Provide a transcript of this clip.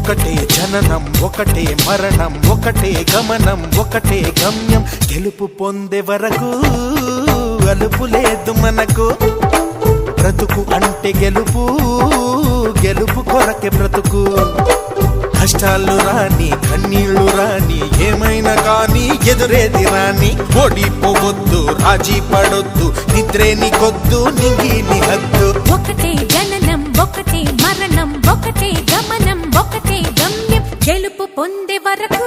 ఒకటే జననం ఒకటే మరణం ఒకటే గమనం ఒకటే గమ్యం గెలుపు పొందే వరకు అలుపు లేదు మనకు బ్రతుకు అంటే గెలుపు గెలుపు కొరకే బ్రతుకు కష్టాలు రాని కన్నీళ్లు రాని ఏమైనా కానీ ఎదురేది రాని ఓడిపోవద్దు రాజీ పడొద్దు నిద్రే నీకొద్దు నింగి నీ హద్దు ఒకటే జననం ఒకటే మరణం ఒకటే గమనం ఒకటే గమ్యం గెలుపు పొందే వరకు